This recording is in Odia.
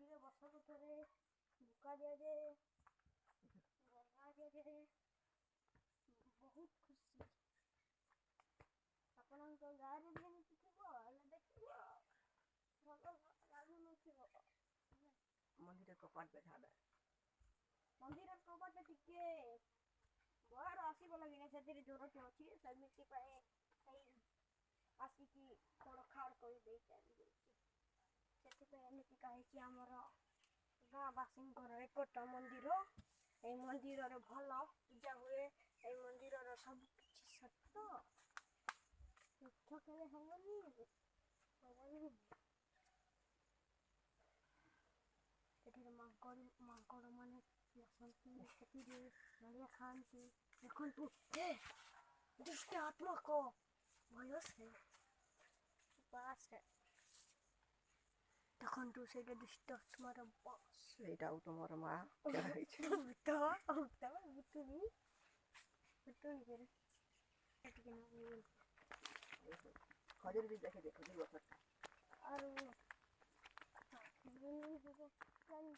ରାତିରେ ବର୍ଷକୁ ଥରେ ବୁକା ଦିଆଯାଏ, ଗଙ୍ଗା ଦିଆଯାଏ। ବହୁତ ଖୁସି। ଆପଣଙ୍କ ଗାଁରେ ବି ଏମିତି ଥିବ, ହେଲେ ଦେଖିବ ଭଲ ଲାଗୁନଥିବ। ମନ୍ଦିର କବାଟ ଝାଡା ମନ୍ଦିର କବାଟ ଟିକେ ବାହାରୁ ଆସିବ ଲାଗିନି, ସେଥିରେ ଜ୍ୱରଟି ଅଛି, ସେମିତି ପାଇଁ ଆସିକି ଖଡ ଖାଡ କରିଦେଇ ଚାଲିଯାଇଛି। ସେଥିପାଇଁ ଏମିତି କାହିଁକି ଆମର ଗାଁ ବାସୀଙ୍କର ଏକଟ ମନ୍ଦିର। ଏଇ ମନ୍ଦିରରେ ଭଲ ପୂଜା ହୁଏ। ଏଇ ମନ୍ଦିରର ସବୁ କିଛି ସତ। ମିଛ କେବେ ହବନି, ହବନି। ସେଠିରେ ମାଙ୍କଡ ମାନେ ବସନ୍ତି, ସେଥିରେ ନଡ଼ିଆ ଖାଆନ୍ତି। ଦେଖନ୍ତୁ ଦୁଷ୍ଟ ଆତ୍ମକ ଭୟ ସେ ବାସେ। ଦେଖନ୍ତୁ ସେଇଟା ଦୁଷ୍ଟ ଆତ୍ମାର ବାସ। ସେଇଟା ଆଉ ତୁମର ମା ହେଇଛି। ଖଜୁରୀ ବି ଦେଖି ଦେଖ ଆଉ